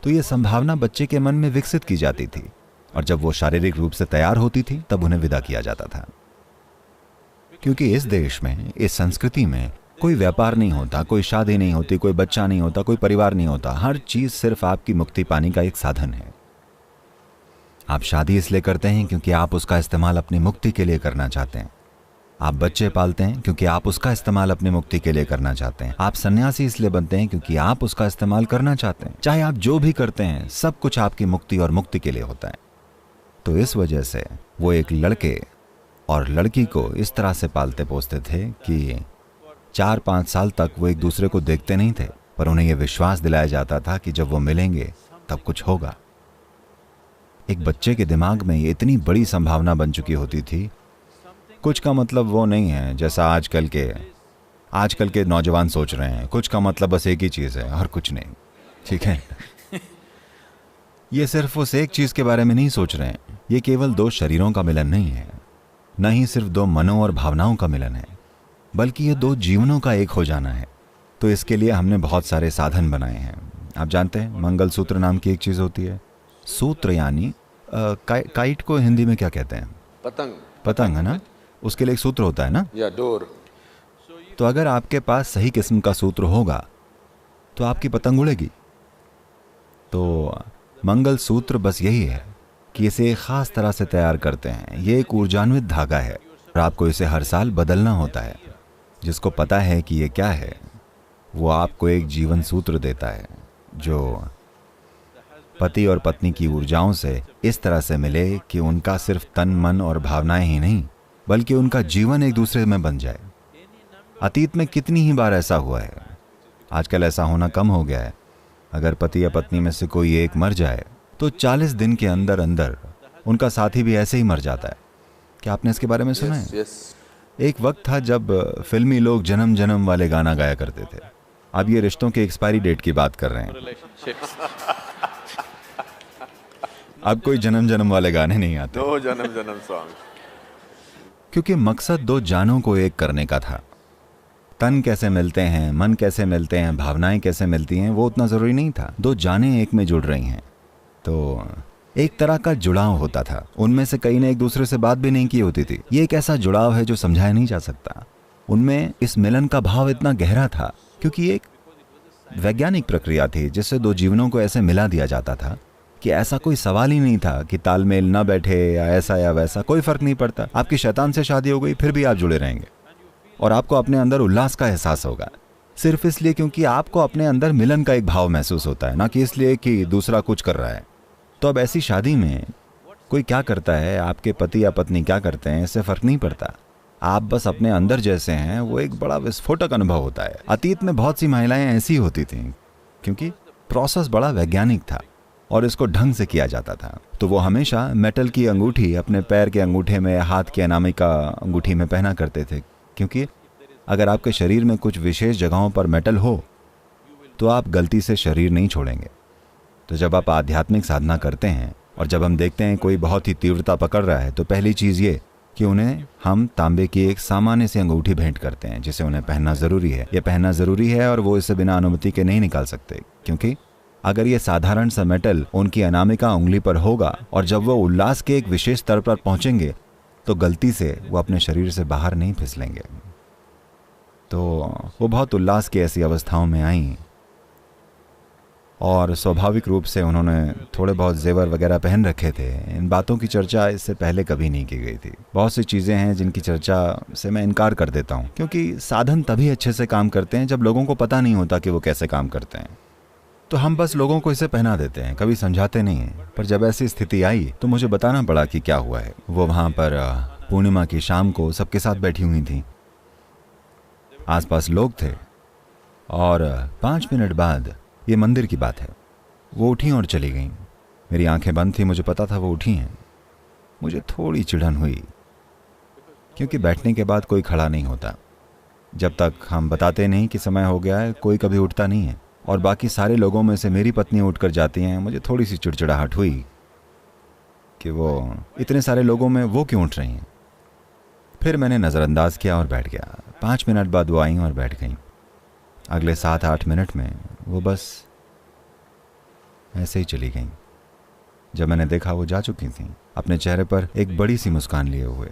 तो ये संभावना बच्चे के मन में विकसित की जाती थी और जब वो शारीरिक रूप से तैयार होती थी तब उन्हें विदा किया जाता था। क्योंकि इस देश में, इस संस्कृति में कोई व्यापार नहीं होता, कोई शादी नहीं होती, कोई बच्चा नहीं होता, कोई परिवार नहीं होता। हर चीज सिर्फ आपकी मुक्ति पाने का एक साधन है। आप शादी इसलिए करते हैं क्योंकि आप उसका इस्तेमाल अपनी मुक्ति के लिए करना चाहते हैं। आप बच्चे पालते हैं क्योंकि आप उसका इस्तेमाल अपनी मुक्ति के लिए करना चाहते हैं। आप सन्यासी इसलिए बनते हैं क्योंकि आप उसका इस्तेमाल करना चाहते हैं। चाहे आप जो भी करते हैं, सब कुछ आपकी मुक्ति और मुक्ति के लिए होता है। तो इस वजह से वो एक लड़के और लड़की को इस तरह से पालते पोसते थे कि 4-5 साल तक वो एक दूसरे को देखते नहीं थे, पर उन्हें यह विश्वास दिलाया जाता था कि जब वो मिलेंगे तब कुछ होगा। एक बच्चे के दिमाग में ये इतनी बड़ी संभावना बन चुकी होती थी। कुछ का मतलब वो नहीं है जैसा आजकल के नौजवान सोच रहे हैं। कुछ का मतलब बस एक ही चीज़ है और कुछ नहीं, ठीक है। ये सिर्फ उस एक चीज़ के बारे में नहीं सोच रहे हैं। ये केवल 2 शरीरों का मिलन नहीं है, न ही सिर्फ 2 मनों और भावनाओं का मिलन है, बल्कि ये 2 जीवनों का एक हो जाना है। तो इसके लिए हमने बहुत सारे साधन बनाए हैं। आप जानते हैं, मंगलसूत्र नाम की एक चीज़ होती है। सूत्र यानी काइट को हिंदी में क्या कहते हैं? पतंग है ना। उसके लिए एक सूत्र होता है ना, या डोर। तो अगर आपके पास सही किस्म का सूत्र होगा तो आपकी पतंग उड़ेगी। तो मंगल सूत्र बस यही है कि इसे एक खास तरह से तैयार करते हैं। ये एक ऊर्जान्वित धागा है और आपको इसे हर साल बदलना होता है। जिसको पता है कि ये क्या है, वो आपको एक जीवन सूत्र देता है जो पति और पत्नी की ऊर्जाओं से इस तरह से मिले कि उनका सिर्फ तन, मन और भावनाएं ही नहीं, बल्कि उनका जीवन एक दूसरे में बन जाए। अतीत में कितनी ही बार ऐसा हुआ है, आजकल ऐसा होना कम हो गया है। अगर पति या पत्नी में से कोई एक मर जाए तो 40 दिन के अंदर अंदर उनका साथी भी ऐसे ही मर जाता है। क्या आपने इसके बारे में सुना है? yes. एक वक्त था जब फिल्मी लोग जन्म जन्म वाले गाना गाया करते थे। अब ये रिश्तों के एक्सपायरी डेट की बात कर रहे हैं। अब कोई जन्म जन्म वाले गाने नहीं आते। 2 जन्म सॉन्ग। क्योंकि मकसद 2 जानों को एक करने का था। तन कैसे मिलते हैं, मन कैसे मिलते हैं, भावनाएं कैसे मिलती हैं, वो उतना जरूरी नहीं था। 2 जानें एक में जुड़ रही हैं तो एक तरह का जुड़ाव होता था। उनमें से कई ने एक दूसरे से बात भी नहीं की होती थी। ये एक ऐसा जुड़ाव है जो समझाया नहीं जा सकता। उनमें इस मिलन का भाव इतना गहरा था क्योंकि एक वैज्ञानिक प्रक्रिया थी जिससे 2 जीवनों को ऐसे मिला दिया जाता था कि ऐसा कोई सवाल ही नहीं था कि तालमेल ना बैठे या ऐसा या वैसा, कोई फर्क नहीं पड़ता। आपकी शैतान से शादी हो गई फिर भी आप जुड़े रहेंगे और आपको अपने अंदर उल्लास का एहसास होगा, सिर्फ इसलिए क्योंकि आपको अपने अंदर मिलन का एक भाव महसूस होता है, ना कि इसलिए कि दूसरा कुछ कर रहा है। तो अब ऐसी शादी में कोई क्या करता है, आपके पति या पत्नी क्या करते हैं, इससे फर्क नहीं पड़ता। आप बस अपने अंदर जैसे हैं, वो एक बड़ा विस्फोटक अनुभव होता है। अतीत में बहुत सी महिलाएं ऐसी होती थीं क्योंकि प्रोसेस बड़ा वैज्ञानिक था और इसको ढंग से किया जाता था। तो वो हमेशा मेटल की अंगूठी अपने पैर के अंगूठे में, हाथ के अनामिका अंगूठी में पहना करते थे, क्योंकि अगर आपके शरीर में कुछ विशेष जगहों पर मेटल हो तो आप गलती से शरीर नहीं छोड़ेंगे। तो जब आप आध्यात्मिक साधना करते हैं और जब हम देखते हैं कोई बहुत ही तीव्रता पकड़ रहा है, तो पहली चीज़ ये कि उन्हें हम तांबे की एक सामान्य सी अंगूठी भेंट करते हैं जिसे उन्हें पहनना ज़रूरी है। ये पहनना ज़रूरी है और वो इसे बिना अनुमति के नहीं निकाल सकते, क्योंकि अगर ये साधारण सा मेटल उनकी अनामिका उंगली पर होगा और जब वो उल्लास के एक विशेष स्तर पर पहुंचेंगे तो गलती से वो अपने शरीर से बाहर नहीं फिसलेंगे। तो वो बहुत उल्लास की ऐसी अवस्थाओं में आई और स्वाभाविक रूप से उन्होंने थोड़े बहुत जेवर वगैरह पहन रखे थे। इन बातों की चर्चा इससे पहले कभी नहीं की गई थी। बहुत सी चीज़ें हैं जिनकी चर्चा से मैं इनकार कर देता हूँ, क्योंकि साधन तभी अच्छे से काम करते हैं जब लोगों को पता नहीं होता कि वो कैसे काम करते हैं। तो हम बस लोगों को इसे पहना देते हैं, कभी समझाते नहीं हैं। पर जब ऐसी स्थिति आई तो मुझे बताना पड़ा कि क्या हुआ है। वो वहाँ पर पूर्णिमा की शाम को सबके साथ बैठी हुई थी, आसपास लोग थे और 5 मिनट बाद, ये मंदिर की बात है, वो उठी और चली गईं। मेरी आंखें बंद थी, मुझे पता था वो उठी हैं। मुझे थोड़ी चिढ़न हुई क्योंकि बैठने के बाद कोई खड़ा नहीं होता। जब तक हम बताते नहीं कि समय हो गया है, कोई कभी उठता नहीं है। और बाकी सारे लोगों में से मेरी पत्नी उठकर जाती हैं। मुझे थोड़ी सी चिड़चिड़ाहट हुई कि वो इतने सारे लोगों में वो क्यों उठ रही हैं। फिर मैंने नज़रअंदाज किया और बैठ गया। 5 मिनट बाद वो आईं और बैठ गईं। अगले 7-8 मिनट में वो बस ऐसे ही चली गईं। जब मैंने देखा वो जा चुकी थीं, अपने चेहरे पर एक बड़ी सी मुस्कान लिए हुए।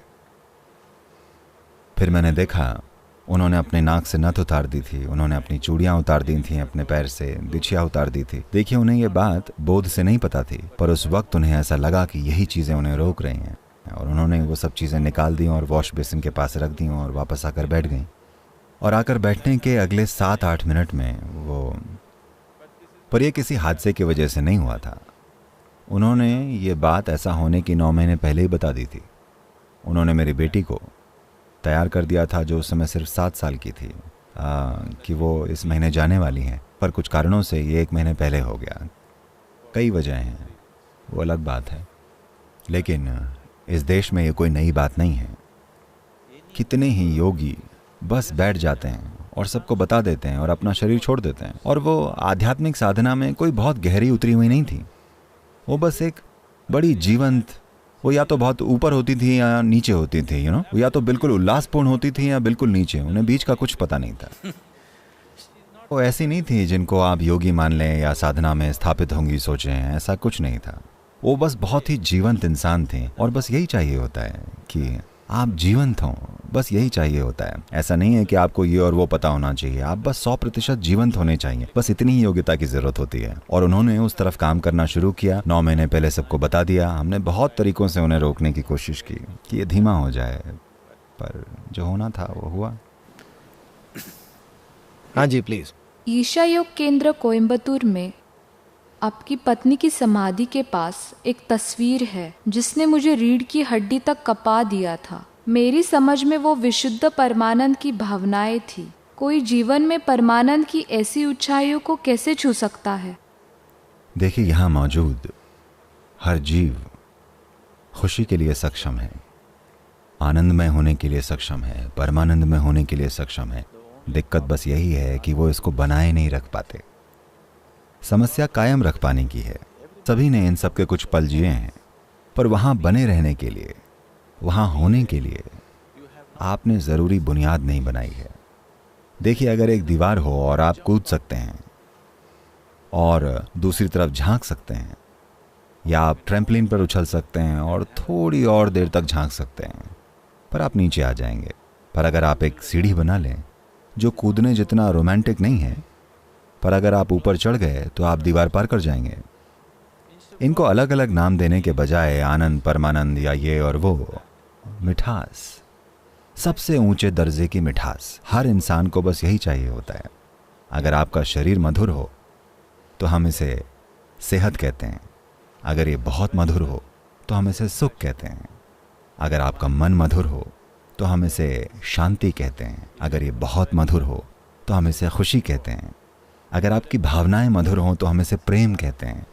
फिर मैंने देखा उन्होंने अपने नाक से नथ उतार दी थी, उन्होंने अपनी चूड़ियां उतार दी थीं, अपने पैर से बिछिया उतार दी थी। देखिए, उन्हें ये बात बोध से नहीं पता थी, पर उस वक्त उन्हें ऐसा लगा कि यही चीज़ें उन्हें रोक रही हैं, और उन्होंने वो सब चीज़ें निकाल दी और वॉश बेसिन के पास रख दी और वापस आकर बैठ गईं। और आकर बैठने के अगले 7-8 मिनट में वो, पर यह किसी हादसे की वजह से नहीं हुआ था। उन्होंने ये बात ऐसा होने की 9 महीने पहले ही बता दी थी। उन्होंने मेरी बेटी को तैयार कर दिया था, जो उस समय सिर्फ 7 साल की थी, कि वो इस महीने जाने वाली हैं, पर कुछ कारणों से ये 1 महीने पहले हो गया। कई वजह हैं, वो अलग बात है, लेकिन इस देश में ये कोई नई बात नहीं है। कितने ही योगी बस बैठ जाते हैं और सबको बता देते हैं और अपना शरीर छोड़ देते हैं, और वो आध्यात्मिक साधना में कोई बहुत गहरी उतरी हुई नहीं थी। वो बस एक बड़ी जीवंत, वो या तो बहुत ऊपर होती थी या नीचे होती थी, वो या तो बिल्कुल उल्लासपूर्ण होती थी या बिल्कुल नीचे, उन्हें बीच का कुछ पता नहीं था। वो ऐसी नहीं थी जिनको आप योगी मान लें या साधना में स्थापित होंगी सोचें, ऐसा कुछ नहीं था। वो बस बहुत ही जीवंत इंसान थे, और बस यही चाहिए होता है कि आप जीवंत हों, बस यही चाहिए होता है। ऐसा नहीं है कि आपको ये और वो पता होना चाहिए, आप बस 100% जीवंत होने चाहिए, बस इतनी ही योग्यता की जरूरत होती है। और उन्होंने उस तरफ काम करना शुरू किया। 9 महीने पहले सबको बता दिया। हमने बहुत तरीकों से उन्हें रोकने की कोशिश की कि ये धीमा हो जाए, पर जो होना था वो हुआ। हाँ जी, प्लीज। ईशा योग केंद्र कोयम्बतूर में आपकी पत्नी की समाधि के पास एक तस्वीर है जिसने मुझे रीढ़ की हड्डी तक कपा दिया था। मेरी समझ में वो विशुद्ध परमानंद की भावनाएं थी। कोई जीवन में परमानंद की ऐसी ऊंचाइयों को कैसे छू सकता है? देखिए, यहाँ मौजूद हर जीव खुशी के लिए सक्षम है, आनंदमय होने के लिए सक्षम है, परमानंद में होने के लिए सक्षम है। दिक्कत बस यही है कि वो इसको बनाए नहीं रख पाते। समस्या कायम रख पाने की है। सभी ने इन सब के कुछ पल जिए हैं, पर वहां बने रहने के लिए, वहां होने के लिए आपने जरूरी बुनियाद नहीं बनाई है। देखिए, अगर एक दीवार हो और आप कूद सकते हैं और दूसरी तरफ झांक सकते हैं, या आप ट्रैम्पलिन पर उछल सकते हैं और थोड़ी और देर तक झांक सकते हैं, पर आप नीचे आ जाएंगे। पर अगर आप एक सीढ़ी बना लें जो कूदने जितना रोमांटिक नहीं है, पर अगर आप ऊपर चढ़ गए तो आप दीवार पार कर जाएंगे। इनको अलग अलग नाम देने के बजाय आनंद, परमानंद या ये और वो, मिठास, सबसे ऊंचे दर्जे की मिठास हर इंसान को बस यही चाहिए होता है। अगर आपका शरीर मधुर हो तो हम इसे सेहत कहते हैं। अगर ये बहुत मधुर हो तो हम इसे सुख कहते हैं। अगर आपका मन मधुर हो तो हम इसे शांति कहते हैं। अगर ये बहुत मधुर हो तो हम इसे खुशी कहते हैं। अगर आपकी भावनाएं मधुर हों तो हम इसे प्रेम कहते हैं।